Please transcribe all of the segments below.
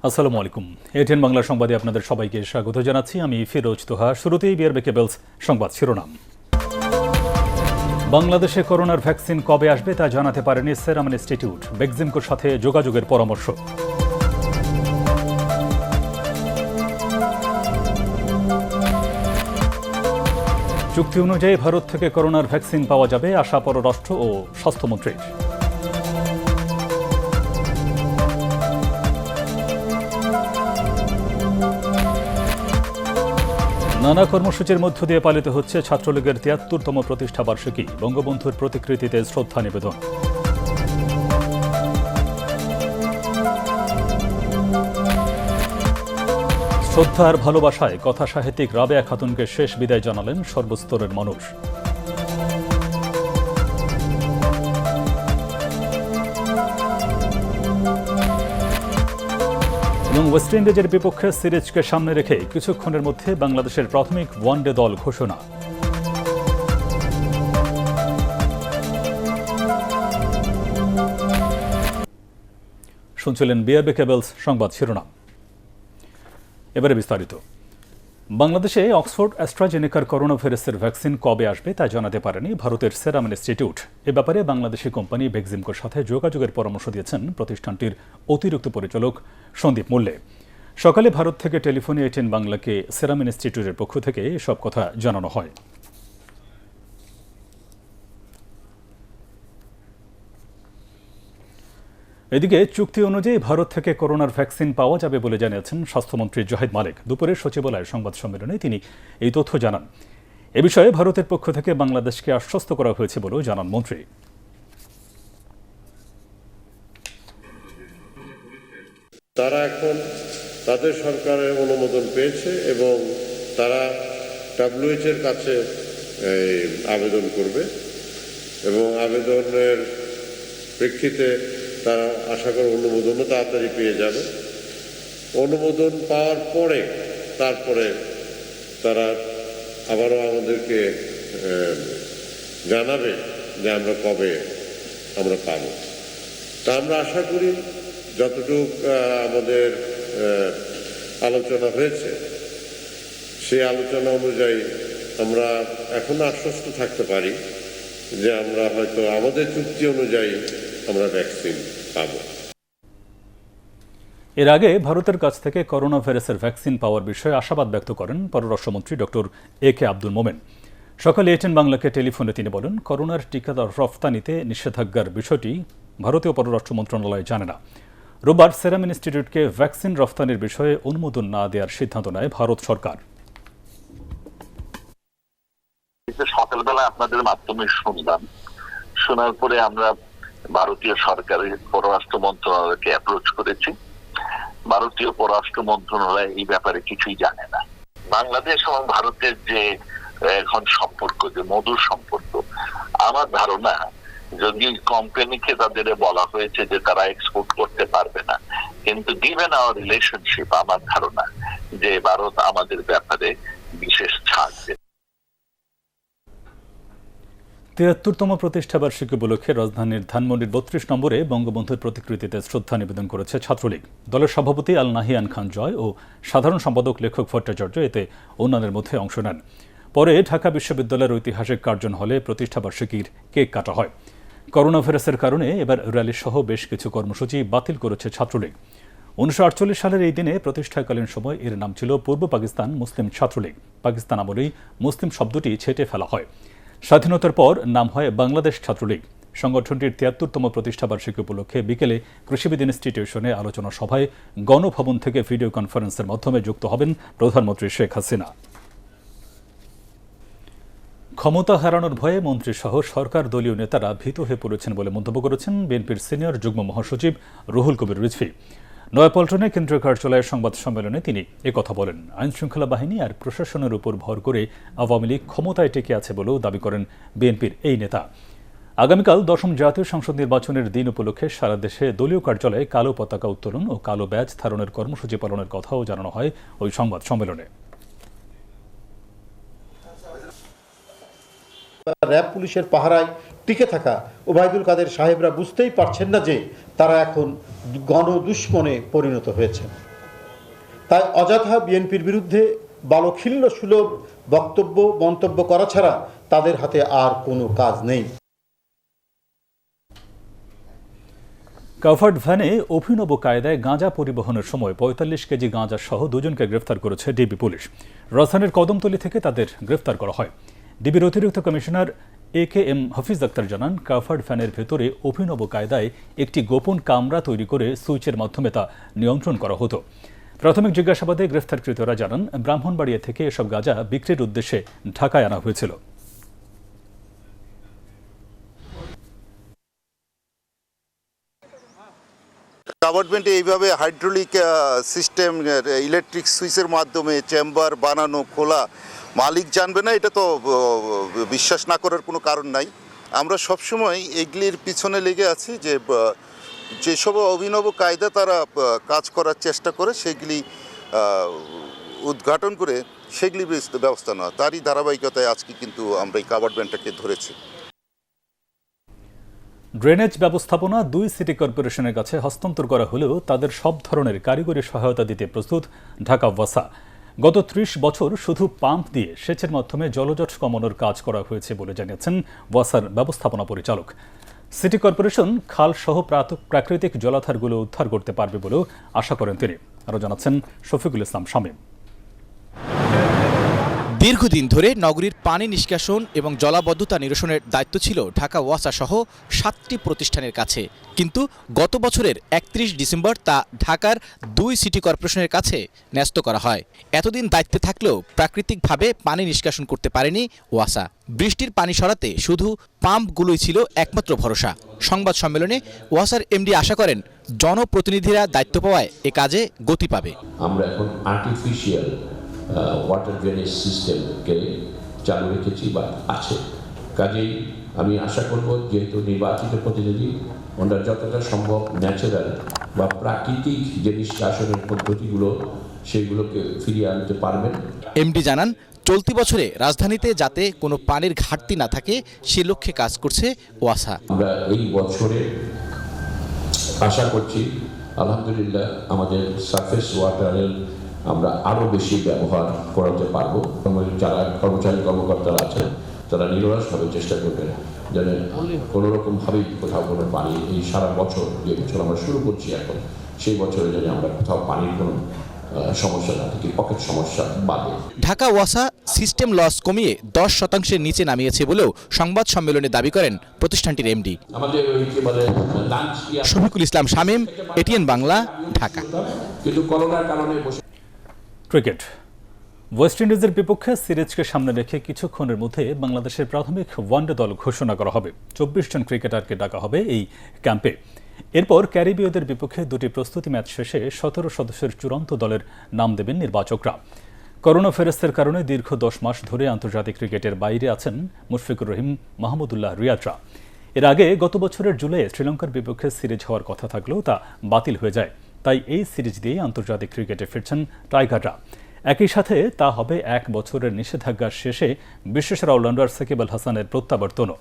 আসসালামু আলাইকুম। এটিএন বাংলা সংবাদে আপনাদের সবাইকে স্বাগত জানাচ্ছি। আমি ফিরোজ তোহা। শুরুতেই বিআরবি কেবলস সংবাদ শিরোনাম। বাংলাদেশে করোনার ভ্যাকসিন কবে আসবে তা জানাতে পারেনি সেরাম ইনস্টিটিউট। বেক্সিমকোর সাথে যোগাযোগের পরামর্শ। চুক্তি অনুযায়ী ভারত থেকে করোনার ভ্যাকসিন পাওয়া যাবে, আশা পররাষ্ট্র ও স্বাস্থ্যমন্ত্রীর। নানা কর্মসূচির মধ্য দিয়ে পালিত হচ্ছে ছাত্রলীগের ৭৩তম প্রতিষ্ঠা বার্ষিকী। বঙ্গবন্ধুর প্রতিকৃতিতে শ্রদ্ধা নিবেদন। শ্রদ্ধা আর ভালোবাসায় কথা সাহিত্যিক রাবেয়া খাতুনকে শেষ বিদায় জানালেন সর্বস্তরের মানুষ। এবং ওয়েস্ট ইন্ডিজের বিপক্ষে সিরিজকে সামনে রেখে কিছুক্ষণের মধ্যে বাংলাদেশের প্রাথমিক ওয়ানডে দল ঘোষণা। শুনছিলেন বিআরবি কেবলস সংবাদ শিরোনাম। এবারে বিস্তারিত। বাংলাদেশে অক্সফোর্ড অ্যাস্ট্রাজেনেকার করোনা ভাইরাসের ভ্যাকসিন কবে আসবে তা জানাতে পারেনি ভারতের সেরাম ইনস্টিটিউট। এ ব্যাপারে বাংলাদেশি কোম্পানি বেক্সিমকোর সাথে যোগাযোগের পরামর্শ দিয়েছেন প্রতিষ্ঠানটির অতিরিক্ত পরিচালক সন্দীপ মল্লে। সকালে ভারত থেকে টেলিফোনে এটিএন বাংলাকে সেরাম ইনস্টিটিউটের পক্ষ থেকে এসব কথা জানানো হয়। এদিকে চুক্তি অনুযায়ী ভারত থেকে করোনার ভ্যাকসিন পাওয়া যাবে বলে জানিয়েছেন স্বাস্থ্যমন্ত্রী জাহিদ মালিক। দুপুরে সচিবালয়ের সংবাদ সম্মেলনে তিনি এই তথ্য জানান। এ বিষয়ে ভারতের পক্ষ থেকে বাংলাদেশকে আশ্বস্ত করা হয়েছে বলেও জানান মন্ত্রী। তারা এখন তাদের সরকারের অনুমোদন পেয়েছে এবং তারা WHO এর কাছে আবেদন করবে এবং আবেদনের প্রেক্ষিতে তারা আশা করে অনুমোদনও তাড়াতাড়ি পেয়ে যাবে। অনুমোদন পাওয়ার পরে তারপরে তারা আবারও আমাদেরকে জানাবে যে আমরা কবে আমরা পাব। তা আমরা আশা করি যতটুকু আমাদের আলোচনা হয়েছে সেই আলোচনা অনুযায়ী আমরা এখন আশ্বস্ত থাকতে পারি যে আমরা হয়তো আমাদের চুক্তি অনুযায়ী আমরা ভ্যাকসিন পাব। এর আগে ভারতের কাছ থেকে করোনা ভাইরাসের ভ্যাকসিন পাওয়ার বিষয়ে আশাবাদ ব্যক্ত করেন পররাষ্ট্রমন্ত্রী ডক্টর AK আব্দুল মোমেন। সকালে এটিএন বাংলাকে টেলিফোনে তিনি বলেন, করোনার টিকা রফতানিতে নিষেধাজ্ঞার বিষয়টি ভারতীয় পররাষ্ট্র মন্ত্রণালয় জানে না। রোববার সেরাম ইনস্টিটিউটকে ভ্যাকসিন রফতানির বিষয়ে অনুমোদন না দেওয়ার সিদ্ধান্ত নেয় ভারত সরকার। সকালবেলা আপনাদের মাধ্যমে শুনলাম, শোনার পরে আমরা ভারতীয় সরকারের পররাষ্ট্র মন্ত্রণালয়কে অ্যাপ্রোচ করেছি। ভারতীয় পররাষ্ট্র মন্ত্রণালয় এই ব্যাপারে কিছুই জানে না। বাংলাদেশ এবং ভারতের যে এখন সম্পর্ক, যে মধুর সম্পর্ক, আমার ধারণা যদি কোম্পানিকে তাদের বলা হয়েছে যে তারা এক্সপোর্ট করতে পারবে না, কিন্তু গিভেন আওয়ার রিলেশনশিপ আমার ধারণা যে ভারত আমাদের ব্যাপারে বিশেষ ছাড় দেবে। ৭৩তম প্রতিষ্ঠা বার্ষিকী উপলক্ষে রাজধানীর ধানমন্ডির ৩২ নম্বরে বঙ্গবন্ধুর প্রতিকৃতিতে শ্রদ্ধা নিবেদন করেছে ছাত্রলীগ। দলের সভাপতি আল নাহিয়ান খান জয় ও সাধারণ সম্পাদক লেখক ভট্টাচার্য এতে অন্যান্যের মধ্যে অংশ নেন। পরে ঢাকা বিশ্ববিদ্যালয়ের ঐতিহাসিক কার্জন হলে প্রতিষ্ঠা বার্ষিকীর কেক কাটা হয়। করোনা ভাইরাসের কারণে এবার র্যালি সহ বেশ কিছু কর্মসূচি বাতিল করেছে ছাত্রলীগ। ১৯৪৮ সালের এই দিনে প্রতিষ্ঠাকালীন সময় এর নাম ছিল পূর্ব পাকিস্তান মুসলিম ছাত্রলীগ। পাকিস্তান আমলেই মুসলিম শব্দটি ছেঁটে ফেলা হয়। স্বাধীনতার পর নাম হয় বাংলাদেশ ছাত্রলীগ। সংগঠনটির ৭৩তম প্রতিষ্ঠা বার্ষিকী উপলক্ষে বিকেলে কৃষিবিদ ইনস্টিটিউশনে আলোচনা সভায় গণভবন থেকে ভিডিও কনফারেন্সের মাধ্যমে যুক্ত হবেন প্রধানমন্ত্রী শেখ হাসিনা। ক্ষমতা হারানোর ভয়ে মন্ত্রীসহ সরকার দলীয় নেতারা ভীত হয়ে পড়েছেন বলে মন্তব্য করেছেন বিএনপির সিনিয়র যুগ্ম মহাসচিব রুহুল কবির রিজভী। নয়াপল্টনে কেন্দ্রীয় কার্যালয়ের সংবাদ সম্মেলনে তিনি একথা বলেন। আইনশৃঙ্খলা বাহিনী আর প্রশাসনের উপর ভর করে আওয়ামী লীগ ক্ষমতায় টিকে আছে বলেও দাবি করেন বিএনপির এই নেতা। আগামীকাল ১০ম জাতীয় সংসদ নির্বাচনের দিন উপলক্ষে সারা দেশে দলীয় কার্যালয়ে কালো পতাকা উত্তোলন ও কালো ব্যাজ ধারণের কর্মসূচি পালনের কথাও জানানো হয় ওই সংবাদ সম্মেলনে। র্যাব পুলিশের পাহারায় টিকে থাকা ওবায়দুল কাদের সাহেবরা বুঝতেই পারছেন না যে তারা এখন গণদুশমনে পরিণত হয়েছে। তাই অযথা বিএনপির বিরুদ্ধে বালখিল্য সুলভ মন্তব্য করা ছাড়া তাদের হাতে আর কোনো কাজ নেই। কাভার্ড ভ্যানে অভিনব কায়দায় গাঁজা পরিবহনের সময় ৪৫ কেজি গাঁজা সহ দুজনকে গ্রেফতার করেছে ডিবি পুলিশ। রাজধানীর কদমতলী থেকে তাদের গ্রেফতার করা হয়। ডিবির অতিরিক্ত কমিশনার AKM হাফিজ আক্তার জানান, কাভার্ড ভ্যানের ভেতরে অভিনব কায়দায় একটি গোপন কামরা তৈরি করে সুইচের মাধ্যমে তা নিয়ন্ত্রণ করা হতো। প্রাথমিক জিজ্ঞাসাবাদে গ্রেফতারকৃতরা জানান, ব্রাহ্মণবাড়িয়া থেকে এসব গাঁজা বিক্রির উদ্দেশ্যে ঢাকায় আনা হয়েছিল। গভর্নমেন্টে এইভাবে হাইড্রোলিক সিস্টেম, ইলেকট্রিক সুইচের মাধ্যমে চেম্বার বানানো, খোলা, মালিক জানবে না, এটা তো বিশ্বাস না করার কোনো কারণ নাই। আমরা সবসময় এগুলির পিছনে লেগে আছি যে যেসব অভিনব কায়দা তারা কাজ করার চেষ্টা করে সেগুলি উদ্ঘাটন করে সেগুলি ব্যবস্থা নেওয়া, তারই ধারাবাহিকতায় আজকে কিন্তু আমরা এই কাভার্ড ভ্যানটাকে ধরেছি। ড্রেনেজ ব্যবস্থাপনা ২ সিটি কর্পোরেশনের কাছে হস্তান্তর করা হলেও তাদের সব ধরনের কারিগরি সহায়তা দিতে প্রস্তুত ঢাকা ওয়াসা। গত ৩০ বছর শুধু পাম্প দিয়ে সেচের মাধ্যমে জলজট কমানোর কাজ করা হয়েছে বলে জানিয়েছেন ওয়াসার ব্যবস্থাপনা পরিচালক। সিটি কর্পোরেশন খালসহ প্রাকৃতিক জলাধারগুলো উদ্ধার করতে পারবে বলেও আশা করেন তিনি। আরও জানাচ্ছেন শফিকুল ইসলাম শামীম। দীর্ঘদিন ধরে নগরীর পানি নিষ্কাশন এবং জলাবদ্ধতা নিরসনের দায়িত্ব ছিল ঢাকা ওয়াসা সহ 7টি প্রতিষ্ঠানের কাছে, কিন্তু গত বছরের 31 ডিসেম্বর তা ঢাকার 2 সিটি কর্পোরেশনের কাছে ন্যস্ত করা হয়। এতদিন দায়িত্বে থাকলেও প্রাকৃতিকভাবে পানি নিষ্কাশন করতে পারেনি ওয়াসা। বৃষ্টির পানি সরাতে শুধু পাম্পগুলোই ছিল একমাত্র ভরসা। সংবাদ সম্মেলনে ওয়াসার এমডি আশা করেন, জনপ্রতিনিধিরা দায়িত্ব পাওয়ায় এ কাজে গতি পাবে। আমরা এখন আর্টিফিশিয়াল ওয়াটার ড্রেনেজ সিস্টেমকে চালু রেখেছি বা আছে। কাজেই আমি আশা করব, যেহেতু নির্বাচিত প্রতিনিধি, ওনারা যতটা সম্ভব ন্যাচারাল বা প্রাকৃতিক যে নিষ্কাশনের পদ্ধতিগুলো সেগুলোকে ফিরিয়ে আনতে পারবেন। এমডি জানান, চলতি বছরে রাজধানীতে যাতে কোনো পানির ঘাটতি না থাকে সে লক্ষ্যে কাজ করছে ওয়াসা। আমরা এই বছরে আশা করছি আলহামদুলিল্লাহ আমাদের সারফেস ওয়াটারের আমরা আরও বেশি ব্যবহার করাতে পারবো। যারা কর্মকর্তারা আছেন তারা নিরলসভাবে চেষ্টা করবেন যেন কোনো রকমভাবেই কোথাও কোনো পানি, এই সারা বছর যে বছর আমরা শুরু করছি এখন, সেই বছরে যেন আমরা কোথাও পানির কোনো সমস্যা না থাকে, পকেট সমস্যা বাদে। ঢাকা ওয়াসা সিস্টেম লস কমিয়ে 10% নিচে নামিয়েছে বলেও সংবাদ সম্মেলনে দাবি করেন প্রতিষ্ঠানটির এমডি। আমাদের শফিকুল ইসলাম শামীম, এটিএন বাংলা, ঢাকা। কিন্তু করোনার কারণে ক্রিকেট। ওয়েস্ট ইন্ডিজের বিপক্ষে সিরিজকে সামনে রেখে কিছুক্ষণের মধ্যে বাংলাদেশের প্রাথমিক ওয়ানডে দল ঘোষণা করা হবে। 24 জন ক্রিকেটারকে ডাকা হবে এই ক্যাম্পে। এরপর ক্যারিবীয়দের বিপক্ষে 2টি প্রস্তুতি ম্যাচ শেষে 17 সদস্যের চূড়ান্ত দলের নাম দেবেন নির্বাচকরা। করোনা ফেরস্তের কারণে দীর্ঘ 10 মাস ধরে আন্তর্জাতিক ক্রিকেটের বাইরে আছেন মুশফিকুর রহিম, মাহমুদুল্লাহ রিয়াদরা। এর আগে গত বছরের জুলাইয়ে শ্রীলঙ্কার বিপক্ষে সিরিজ হওয়ার কথা থাকলেও তা বাতিল হয়ে যায়। তাই এই সিরিজ দিয়ে আন্তর্জাতিক ক্রিকেটে ফিরছেন টাইগাররা। একই সাথে তা হবে 1 বছরের নিষেধাজ্ঞার শেষে বিশ্বসেরা অলরাউন্ডার সাকিব আল হাসানের প্রত্যাবর্তনও।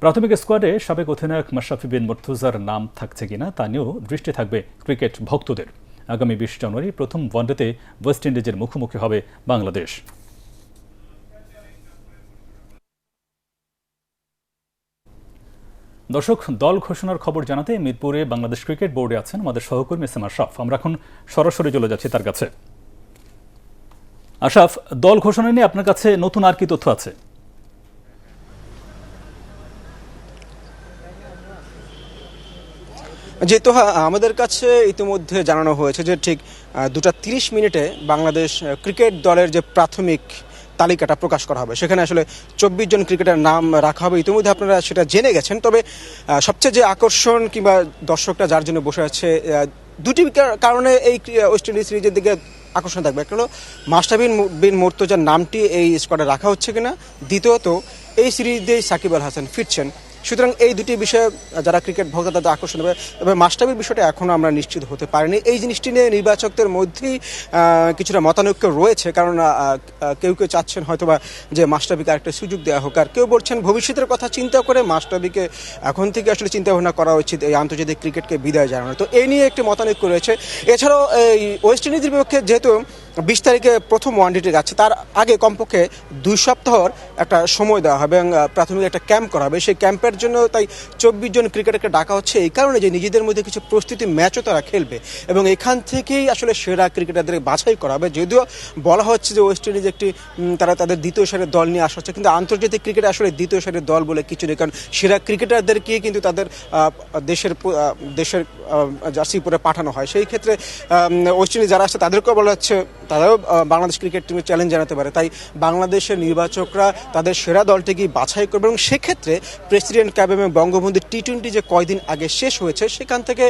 প্রাথমিক স্কোয়াডে সাবেক অধিনায়ক মাশরাফি বিন মুর্তজার নাম থাকছে কিনা তা নিয়েও দৃষ্টি থাকবে ক্রিকেট ভক্তদের। আগামী 20 জানুয়ারি প্রথম ওয়ানডেতে ওয়েস্ট ইন্ডিজের মুখোমুখি হবে বাংলাদেশ। দর্শক, দল ঘোষণার খবর জানাতে মিরপুরে বাংলাদেশ ক্রিকেট বোর্ডে আছেন আমাদের সহকর্মী এস এম আশরাফ। আমরা এখন সরাসরি চলে যাচ্ছি তার কাছে। আশরাফ, দল ঘোষণা নিয়ে আপনার কাছে নতুন আর কি তথ্য আছে? যেহেতু আমাদের কাছে ইতিমধ্যে জানানো হয়েছে যে ঠিক 2:30 মিনিটে বাংলাদেশ ক্রিকেট দলের যে প্রাথমিক তালিকাটা প্রকাশ করা হবে, সেখানে আসলে 24 জন ক্রিকেটার নাম রাখা হবে। ইতিমধ্যে আপনারা সেটা জেনে গেছেন। তবে সবচেয়ে যে আকর্ষণ কিংবা দর্শকরা যার জন্য বসে আছে, দুটি কারণে এই ওয়েস্ট ইন্ডিজ সিরিজের দিকে আকর্ষণ থাকবে। একটা হলো মাশরাফি বিন মুর্তজার নামটি এই স্কোয়াডে রাখা হচ্ছে কিনা, দ্বিতীয়ত এই সিরিজে সাকিব আল হাসান ফিরছেন সুতরাং এই দুটি বিষয়ে যারা ক্রিকেট ভক্ত তাদের আকর্ষণ হবে। তবে মাশরাফির বিষয়টা এখনও আমরা নিশ্চিত হতে পারিনি। এই জিনিসটি নিয়ে নির্বাচকদের মধ্যেই কিছুটা মতানৈক্য রয়েছে, কারণ কেউ কেউ চাচ্ছেন হয়তোবা যে মাশরাফিকে আরেকটা সুযোগ দেওয়া হোক, আর কেউ বলছেন ভবিষ্যতের কথা চিন্তা করে মাশরাফিকে এখন থেকে আসলে চিন্তা ভাবনা করা উচিত এই আন্তর্জাতিক ক্রিকেটকে বিদায় জানানো। তো এই নিয়ে একটি মতানৈক্য রয়েছে। এছাড়াও এই ওয়েস্ট ইন্ডিজের বিপক্ষে যেহেতু 20 তারিখে প্রথম ওয়ানডেটি যাচ্ছে, তার আগে কমপক্ষে 2 সপ্তাহর একটা সময় দেওয়া হবে এবং প্রাথমিক একটা ক্যাম্প করা হবে। সেই ক্যাম্পের জন্য তাই 24 জন ক্রিকেটারকে ডাকা হচ্ছে এই কারণে যে নিজেদের মধ্যে কিছু প্রস্তুতি ম্যাচও তারা খেলবে এবং এখান থেকেই আসলে সেরা ক্রিকেটারদের বাছাই করা হবে। যদিও বলা হচ্ছে যে ওয়েস্ট ইন্ডিজ একটি তারা তাদের দ্বিতীয় সারির দল নিয়ে আসা হচ্ছে, কিন্তু আন্তর্জাতিক ক্রিকেটে আসলে দ্বিতীয় সারির দল বলে কিছু নেই, কারণ সেরা ক্রিকেটারদেরকে কিন্তু তাদের দেশের জার্সি পরে পাঠানো হয়। সেই ক্ষেত্রে ওয়েস্ট ইন্ডিজ যারা আসছে তাদেরকেও বলা হচ্ছে তারাও বাংলাদেশ ক্রিকেট টিমে চ্যালেঞ্জ জানাতে পারে। তাই বাংলাদেশের নির্বাচকরা তাদের সেরা দলটিকেই বাছাই করবে এবং সেক্ষেত্রে প্রেসিডেন্ট কাপ এবং বঙ্গবন্ধু টি-20 যে কয়দিন আগে শেষ হয়েছে সেখান থেকে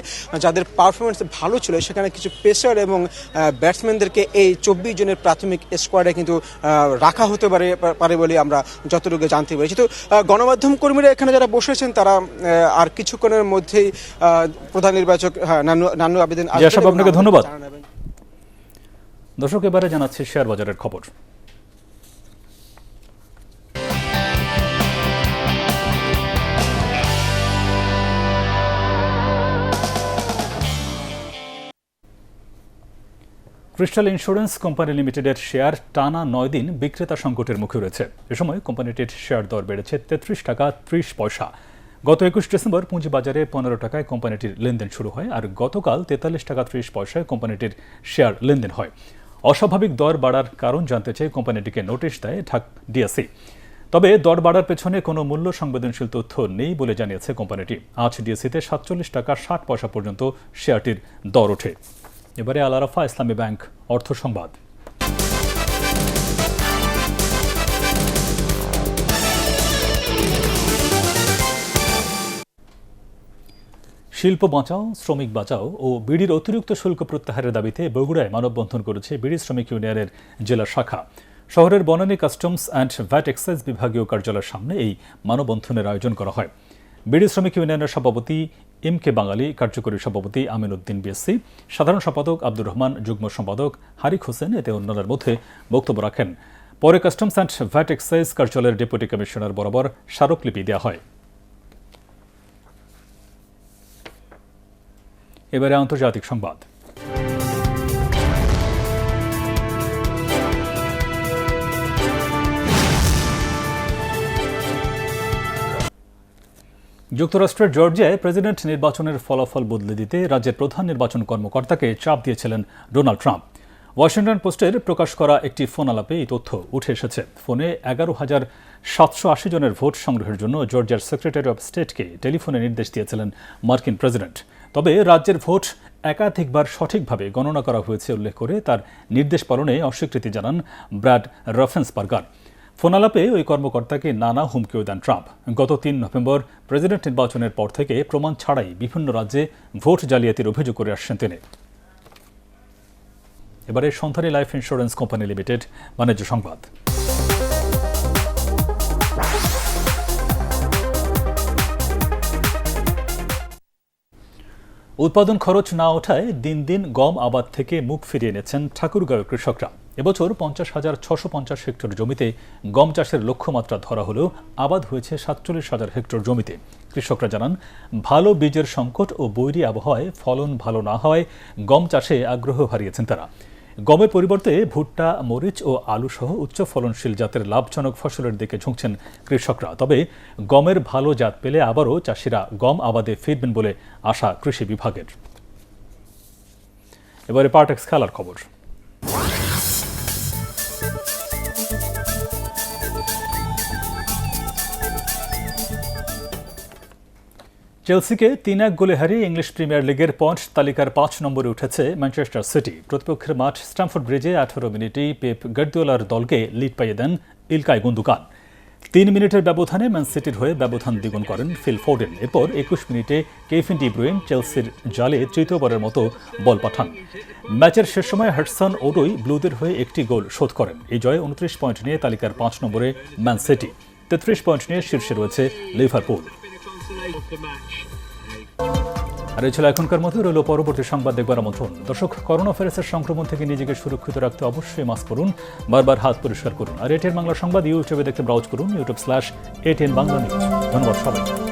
যাদের পারফরমেন্স ভালো ছিল সেখানে কিছু পেসার এবং ব্যাটসম্যানদেরকে এই 24 জনের প্রাথমিক স্কোয়াডে কিন্তু রাখা হতে পারে বলে আমরা যতটুকু জানতে পেরেছি। তো গণমাধ্যম কর্মীরা এখানে যারা বসেছেন তারা আর কিছুক্ষণের মধ্যেই প্রধান নির্বাচক নান্নু আবেদিন আপনাকে ধন্যবাদ। দর্শক, এবারে জানাচ্ছি শেয়ার বাজারের খবর। ক্রিস্টাল ইন্স্যুরেন্স কোম্পানি লিমিটেডের শেয়ার টানা 9 দিন বিক্রেতা সংকটের মুখে রয়েছে। এ সময় কোম্পানিটির শেয়ার দর বেড়েছে 33 টাকা 30 পয়সা। গত 21 ডিসেম্বর পুঁজিবাজারে 15 টাকায় কোম্পানিটির লেনদেন শুরু হয়, আর গতকাল 43 টাকা 30 পয়সায় কোম্পানিটির শেয়ার লেনদেন হয়। অস্বাভাবিক দর বাড়ার কারণ জানতে চেয়ে কোম্পানিটিকে নোটিশ দেয় ডিএসই। তবে দর বাড়ার পেছনে কোনো মূল্য সংবেদনশীল তথ্য নেই বলে জানিয়েছে কোম্পানিটি। আজ ডিএসইতে 47 টাকা 60 পয়সা পর্যন্ত শেয়ারটির দর ওঠে। এবারে আল আরাফা ইসলামী ব্যাংক অর্থ সংবাদ। শিল্প বাঁচাও, শ্রমিক বাঁচাও ও বিড়ির অতিরিক্ত শুল্ক প্রত্যাহারের দাবিতে বগুড়ায় মানববন্ধন করেছে বিড়ি শ্রমিক ইউনিয়নের জেলা শাখা। শহরের Banani customs and VAT excise বিভাগীয় কার্যালয়ের সামনে এই মানববন্ধনের আয়োজন করা হয়। বিড়ি শ্রমিক ইউনিয়নের সভাপতি এম কে বাঙালি, কার্যকরী সভাপতি আমিন উদ্দিন বিএসসি, সাধারণ সম্পাদক আব্দুর রহমান, যুগ্ম সম্পাদক হারিক হোসেন এতে অন্যান্যের মধ্যে বক্তব্য রাখেন। পরে কাস্টমস অ্যান্ড ভ্যাট এক্সাইজ কার্যালয়ের ডেপুটি কমিশনার বরাবর স্মারকলিপি দেওয়া হয়। এবারে আন্তর্জাতিক সংবাদ। যুক্তরাষ্ট্রের জর্জিয়ায় প্রেসিডেন্ট নির্বাচনের ফলাফল বদলে দিতে রাজ্যের প্রধান নির্বাচন কর্মকর্তাকে চাপ দিয়েছিলেন ডোনাল্ড ট্রাম্প। ওয়াশিংটন পোস্টের প্রকাশ করা একটি ফোন আলাপে এই তথ্য উঠে এসেছে। ফোনে 11,780 জনের ভোট সংগ্রহের জন্য জর্জিয়ার সেক্রেটারি অব স্টেটকে টেলিফোনে নির্দেশ দিয়েছিলেন মার্কিন প্রেসিডেন্ট। তবে রাজ্যের ভোট একাধিকবার সঠিকভাবে গণনা করা হয়েছে উল্লেখ করে তার নির্দেশ পালনে অস্বীকৃতি জানান ব্র্যাড রফেন্সবার্গার। ফোন আলাপে ওই কর্মকর্তাকে নানা হুমকিও দেন ট্রাম্প। গত 3 নভেম্বর প্রেসিডেন্ট নির্বাচনের পর থেকে প্রমাণ ছাড়াই বিভিন্ন রাজ্যে ভোট জালিয়াতির অভিযোগ করে আসছেন তিনি। এবারে সন্ধানী লাইফ ইন্স্যুরেন্স কোম্পানি লিমিটেড বাণিজ্য সংবাদ। উৎপাদন খরচ না ওঠায় দিন দিন গম আবাদ থেকে মুখ ফিরিয়ে নিয়েছেন ঠাকুরগাঁওয়ের কৃষকরা। এবছর 50,650 হেক্টর জমিতে গম চাষের লক্ষ্যমাত্রা ধরা হলেও আবাদ হয়েছে 47,000 হেক্টর জমিতে। কৃষকরা জানান, ভালো বীজের সংকট ও বৈরী আবহাওয়ায় ফলন ভালো না হওয়ায় গম চাষে আগ্রহ হারিয়েছেন তারা। গমের পরিবর্তে ভুট্টা, মরিচ ও আলু সহ উচ্চ ফলনশীল জাতের লাভজনক ফসলের দিকে ঝুঁকছেন কৃষকরা। তবে গমের ভালো জাত পেলে আবারও চাষিরা গম আবাদে ফিরবেন বলে আশা কৃষি বিভাগের। এবারে পার্টেক্স খেলার খবর। চেলসিকে 3-1 গোলে হারিয়ে ইংলিশ প্রিমিয়ার লিগের পয়েন্ট তালিকার 5 নম্বরে উঠেছে ম্যানচেস্টার সিটি। প্রতিপক্ষের মাঠ স্ট্যামফোর্ড ব্রিজে 18 মিনিটেই পেপ গার্দিওলার দলকে লিড পাইয়ে দেন ইলকাই গুন্দোগান। 3 মিনিটের ব্যবধানে ম্যান সিটির হয়ে ব্যবধান দ্বিগুণ করেন ফিল ফোডেন। এরপর 21 মিনিটে কেভিন ডি ব্রুইন চেলসির জালে তৃতীয়বারের মতো বল পাঠান। ম্যাচের শেষ সময় হাডসন ওডোই ব্লুদের হয়ে একটি গোল শোধ করেন। এই জয়ে 29 পয়েন্ট নিয়ে তালিকার 5 নম্বরে ম্যান সিটি, 33 পয়েন্ট নিয়ে শীর্ষে রয়েছে লিভারপুল। আর এই ছিল এখনকার মতো। রইল পরবর্তী সংবাদ দেখবার আমন্ত্রণ। দর্শক, করোনা ভাইরাসের সংক্রমণ থেকে নিজেকে সুরক্ষিত রাখতে অবশ্যই মাস্ক পরুন, বারবার হাত পরিষ্কার করুন। আর এটিএন বাংলা সংবাদ ইউটিউবে দেখতে ব্রাউজ করুন, youtube/ATN Bangla News। ধন্যবাদ সবাই।